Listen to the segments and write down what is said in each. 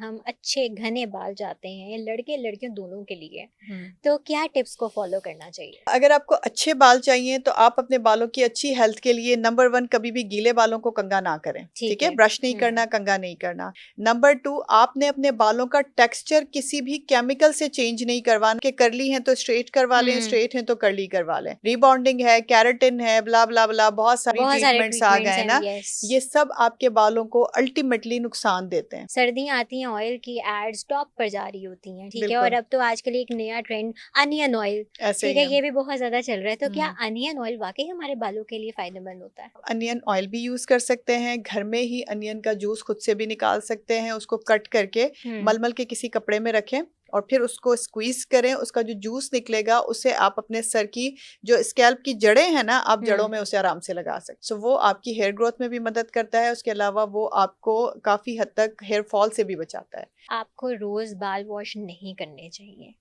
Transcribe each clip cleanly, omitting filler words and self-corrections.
हम अच्छे घने बाल चाहते हैं, ये लड़के लड़कियों दोनों के लिए, हम्म। तो क्या टिप्स को फॉलो करना चाहिए? अगर आपको अच्छे बाल चाहिए तो आप अपने बालों की अच्छी हेल्थ के लिए नंबर 1 कभी भी गीले बालों को कंघा ना करें। ठीक ठीक है, है। ब्रश नहीं करना, कंघा नहीं करना। नंबर 2, आपने अपने बालों का टेक्सचर किसी भी केमिकल से चेंज नहीं करवाना कि कर्ली हैं तो स्ट्रेट करवा लें, स्ट्रेट हैं तो कर्ली करवा लें। रिबॉन्डिंग है, केराटिन है, ब्ला ब्ला ब्ला, बहुत सारी बहुत सारे ट्रीटमेंट्स आ गए ट्रीटमेंट्स हैं हैं, ना। यस। ये सब आपके बालों को अल्टीमेटली नुकसान देते हैं। सर्दियाँ आती हैं, ऑयल की एड्स टॉप पर जा रही होती हैं, ठीक है। और बिल्कुल अब तो आजकल एक नया ट्रेंड अनियन ऑयल, ऐसे ठीक ही है, है। ये भी बहुत ज़्यादा चल रहा है। तो क्या हम्म। अनियन ऑयल वाकई हमारे बालों के लिए फ़ायदेमंद होता है? अनियन ऑयल भी यूज कर सकते हैं। घर में ही अनियन का जूस खुद से भी निकाल सकते हैं। उसको कट करके मलमल के किसी कपड़े में रखें और फिर उसको स्क्वीज करें। उसका जो जूस निकलेगा उसे आप अपने सर की जो स्कैल्प की जड़ें हैं ना, आप जड़ों में उसे आराम से लगा सकते। सो वो आपकी हेयर ग्रोथ में भी मदद करता है। उसके अलावा वो आपको काफी हद तक हेयर फॉल से भी बचाता है। आपको रोज़ बाल वॉश नहीं करने चाहिए।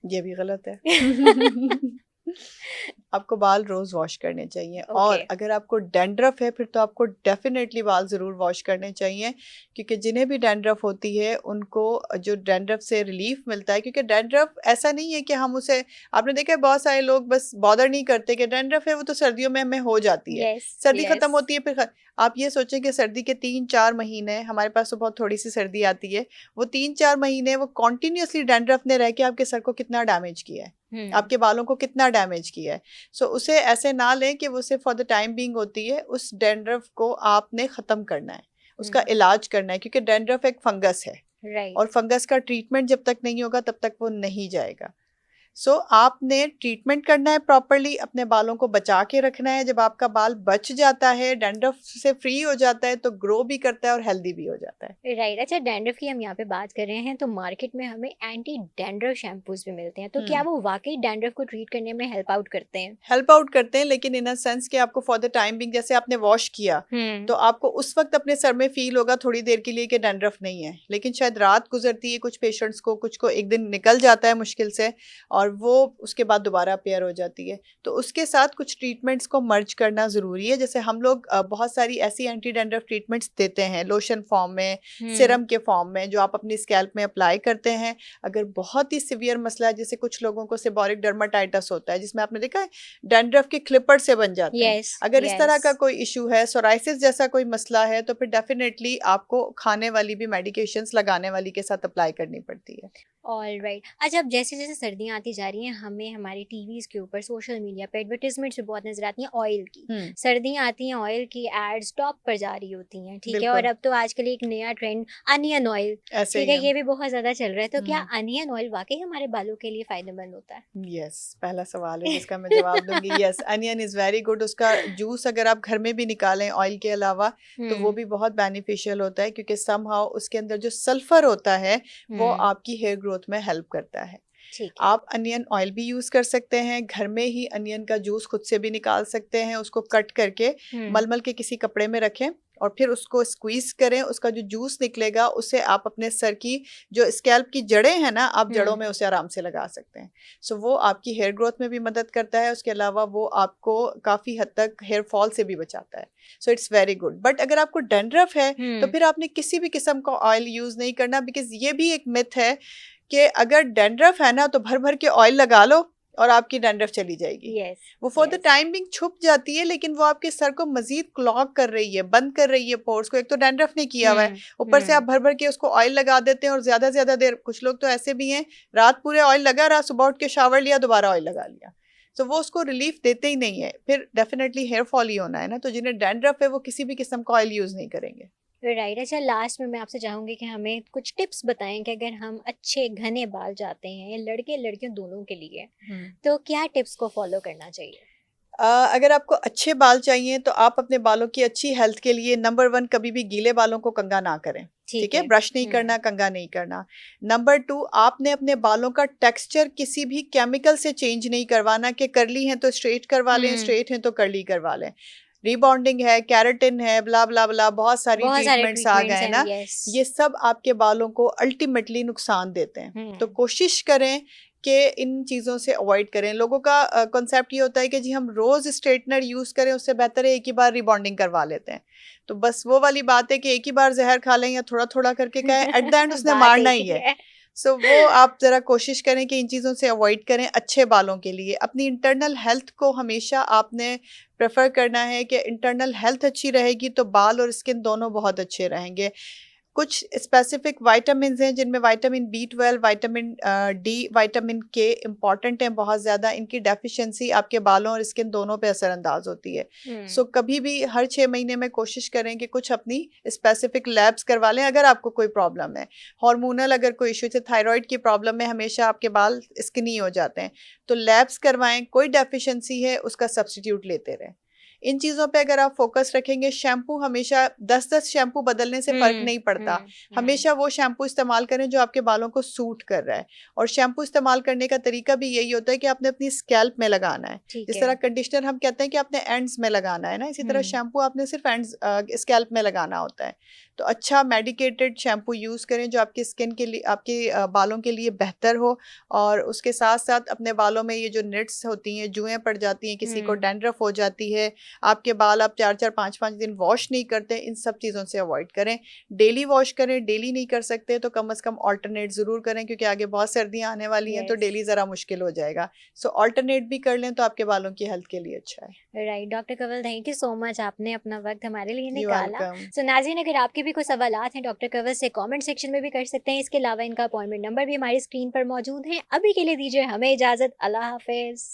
ये भी गलत है। आपको बाल रोज वॉश करने चाहिए। ओके। और अगर आपको डैंड्रफ है फिर तो आपको डेफिनेटली बाल ज़रूर वॉश करने चाहिए, क्योंकि जिन्हें भी डैंड्रफ होती है उनको जो डैंड्रफ से रिलीफ मिलता है। क्योंकि डैंड्रफ ऐसा नहीं है कि हम उसे, आपने देखा है बहुत सारे लोग बस बॉदर नहीं करते कि डैंड्रफ है, वो तो सर्दियों में हमें हो जाती है, यस सर्दी यस। खत्म होती है फिर आप ये सोचें कि सर्दी के 3-4 महीने, हमारे पास तो बहुत थोड़ी सी सर्दी आती है, वो 3-4 महीने वो कॉन्टिन्यूसली डैंड्रफ ने रह के आपके सर को कितना डैमेज किया है, आपके बालों को कितना डैमेज किया है। सो उसे ऐसे ना लें कि वो सिर्फ फॉर द टाइम बीइंग होती है। उस डैंड्रफ को आपने ख़त्म करना है, उसका इलाज करना है, क्योंकि डैंड्रफ एक फंगस है और राइट। फंगस का ट्रीटमेंट जब तक नहीं होगा तब तक वो नहीं जाएगा। सो आपने ट्रीटमेंट करना है प्रॉपरली, अपने बालों को बचा के रखना है। जब आपका बाल बच जाता है, डैंड्रफ से फ्री हो जाता है, तो ग्रो भी करता है और हेल्दी भी हो जाता है। राइट। अच्छा, डैंड्रफ की हम यहाँ पे बात कर रहे हैं तो मार्केट में हमें एंटी डैंड्रफ शैम्पूज भी मिलते हैं, तो क्या हम्म। वो वाकई डैंड्रफ को ट्रीट करने में हेल्प आउट करते हैं? हेल्प आउट करते हैं, लेकिन इन अ सेंस कि आपको फॉर द टाइम बिंग, जैसे आपने वॉश किया तो आपको उस वक्त अपने सर में फील होगा थोड़ी देर के लिए कि डैंड्रफ नहीं है, लेकिन शायद रात गुजरती है कुछ पेशेंट्स को, कुछ को एक दिन निकल जाता है मुश्किल से और वो उसके बाद दोबारा अपेयर हो जाती है। तो उसके साथ कुछ ट्रीटमेंट्स को मर्ज करना ज़रूरी है। जैसे हम लोग बहुत सारी ऐसी एंटी डैंड्रफ ट्रीटमेंट्स देते हैं, लोशन फॉर्म में, सिरम के फॉर्म में, जो आप अपनी स्कैल्प में अप्लाई करते हैं। अगर बहुत ही सिवियर मसला है, जैसे कुछ लोगों को सेबोरिक डर्माटाइटिस होता है जिसमें आपने देखा है डैंड्रफ के क्लिपर से बन जाते हैं, यस अगर इस तरह यस। का कोई इशू है, सोराइसिस जैसा कोई मसला है, तो फिर डेफिनेटली आपको खाने वाली भी मेडिकेशंस लगाने वाली के साथ अप्लाई करनी पड़ती है। All right. अच्छा, अब जैसे जैसे सर्दियाँ आती जा रही हैं, हमें हमारे टीवीज़ के ऊपर, सोशल मीडिया पे एडवर्टीजमेंट्स भी बहुत नज़र आती हैं ऑयल की। सर्दियाँ आती हैं, ऑयल की एड्स टॉप पर जा रही होती हैं, ठीक है। और बिल्कुल अब तो आजकल एक नया ट्रेंड अनियन ऑयल, ऐसे ठीक ही है, है। ये भी बहुत ज़्यादा चल रहा है। तो क्या हम्म। अनियन ऑयल वाकई हमारे बालों के लिए फ़ायदेमंद होता है? यस, पहला सवाल है जिसका मैं जवाब दूंगी। Yes, onion is very good. उसका जूस अगर आप घर में भी निकालें ऑयल के अलावा तो वो भी बहुत बेनिफिशियल होता है, क्योंकि समहाउ उसके अंदर जो सल्फर होता है वो आपकी हेयर ग्रोथ में हेल्प करता है। ठीक है। आप अनियन ऑयल भी यूज कर सकते हैं। घर में ही अनियन का जूस खुद से भी निकाल सकते हैं। उसको कट करके मलमल के किसी कपड़े में रखें और फिर उसको स्क्वीज करें। उसका जो जूस निकलेगा उसे आप अपने सर की जो स्कैल्प की जड़ें हैं ना, आप जड़ों में उसे आराम से लगा सकते हैं। सो वो आपकी हेयर ग्रोथ में भी मदद करता है। उसके अलावा वो आपको काफी हद तक हेयर फॉल से भी बचाता है। So it's very good. But अगर आपको डैंड्रफ है तो फिर आपने किसी भी किस्म का ऑयल यूज नहीं करना, बिकॉज ये भी एक मिथ है कि अगर डैंड्रफ है ना तो भर भर के ऑयल लगा लो और आपकी डैंड्रफ चली जाएगी। यस वो for the yes. Time being छुप जाती है, लेकिन वो आपके सर को मजीद क्लॉग कर रही है, बंद कर रही है पोर्स को। एक तो डैंड्रफ ने किया हुआ है, ऊपर से आप भर भर के उसको ऑयल लगा देते हैं और ज्यादा देर। कुछ लोग तो ऐसे भी हैं, रात पूरे ऑयल लगा रहा, सुबह उठ के शावर लिया, दोबारा ऑयल लगा लिया। तो वो उसको रिलीफ देते ही नहीं है, फिर डेफिनेटली हेयर फॉल ही होना है ना। तो जिन्हें डैंड्रफ है वो किसी भी किस्म का ऑयल यूज नहीं करेंगे। राइट। अच्छा, लास्ट में मैं आपसे चाहूंगी कि हमें कुछ टिप्स बताएं कि अगर हम अच्छे घने बाल चाहते हैं, ये लड़के लड़कियों दोनों के लिए, तो क्या टिप्स को फॉलो करना चाहिए? अगर आपको अच्छे बाल चाहिए तो आप अपने बालों की अच्छी हेल्थ के लिए नंबर 1 कभी भी गीले बालों को कंघा ना करें। ठीक ठीक है, है। ब्रश नहीं करना, कंघा नहीं करना। नंबर 2, आपने अपने बालों का टेक्सचर किसी भी केमिकल से चेंज नहीं करवाना कि कर्ली हैं तो स्ट्रेट करवा लें, स्ट्रेट हैं तो कर्ली करवा लें। रिबॉन्डिंग है, केराटिन है, ब्ला ब्ला ब्ला, बहुत सारी बहुत सारे ट्रीटमेंट्स आ गए ट्रीटमेंट्स हैं हैं, ना। यस। ये सब आपके बालों को अल्टीमेटली नुकसान देते हैं। तो कोशिश करें कि इन चीज़ों से अवॉइड करें। लोगों का कॉन्सेप्ट ये होता है कि जी हम रोज़ स्ट्रेटनर यूज़ करें, उससे बेहतर है एक ही बार रिबॉन्डिंग करवा लेते हैं। तो बस वो वाली बात है कि एक ही बार जहर खा लें या थोड़ा-थोड़ा करके खाएं, एट द एंड उसने बात मारना एक ही ही है। है। सो वो आप ज़रा कोशिश करें कि इन चीज़ों से अवॉइड करें अच्छे बालों के लिए। अपनी इंटरनल हेल्थ को हमेशा आपने प्रेफ़र करना है कि इंटरनल हेल्थ अच्छी रहेगी तो बाल और स्किन दोनों बहुत अच्छे रहेंगे। कुछ स्पेसिफिक विटामिन्स हैं जिनमें vitamin B12, vitamin D, vitamin के इम्पॉर्टेंट हैं बहुत ज़्यादा। इनकी डेफिशिएंसी आपके बालों और स्किन दोनों पे असरअंदाज होती है। सो कभी भी हर 6 महीने में कोशिश करें कि कुछ अपनी स्पेसिफिक लैब्स करवा लें अगर आपको कोई प्रॉब्लम है। हार्मोनल अगर कोई इशू, जैसे थायराइड की प्रॉब्लम में हमेशा आपके बाल स्किनी हो जाते हैं, तो लैब्स करवाएं। कोई डेफिशिएंसी है उसका सब्स्टिट्यूट लेते रहें। इन चीज़ों पे अगर आप फोकस रखेंगे, शैम्पू हमेशा 10-10 शैम्पू बदलने से फ़र्क नहीं पड़ता। हमेशा वो शैम्पू इस्तेमाल करें जो आपके बालों को सूट कर रहा है। और शैम्पू इस्तेमाल करने का तरीका भी यही होता है कि आपने अपनी स्कैल्प में लगाना है। जिस तरह कंडीशनर हम कहते हैं कि आपने एंड्स में लगाना है ना, इसी तरह शैम्पू आपने सिर्फ एंड्स स्कैल्प में लगाना होता है। तो अच्छा मेडिकेटेड शैम्पू यूज़ करें जो आपकी स्किन के लिए, आपके बालों के लिए बेहतर हो। और उसके साथ-साथ अपने बालों में ये जो निट्स होती हैं, जुएँ पड़ जाती हैं, किसी को डैंड्रफ हो जाती है, आपके बाल आप 4-4 5-5 दिन वॉश नहीं करते, इन सब चीज़ों से अवॉइड करें। डेली वॉश करें, डेली नहीं कर सकते तो कम से कम अल्टरनेट ज़रूर करें, क्योंकि आगे बहुत सर्दियाँ आने वाली हैं तो डेली ज़रा मुश्किल हो जाएगा। सो अल्टरनेट भी कर लें तो आपके बालों की हेल्थ के लिए अच्छा है। Right doctor Kanwal, thank you so much, आपने अपना वक्त हमारे लिए यू निकाला। वेलकम। सो नाज़रीन, अगर आपके भी कोई सवालात हैं डॉक्टर कंवल से, कमेंट सेक्शन में भी कर सकते हैं। इसके अलावा इनका अपॉइंटमेंट नंबर भी हमारी स्क्रीन पर मौजूद है। अभी के लिए दीजिए हमें इजाज़त। अल्लाह हाफिज़।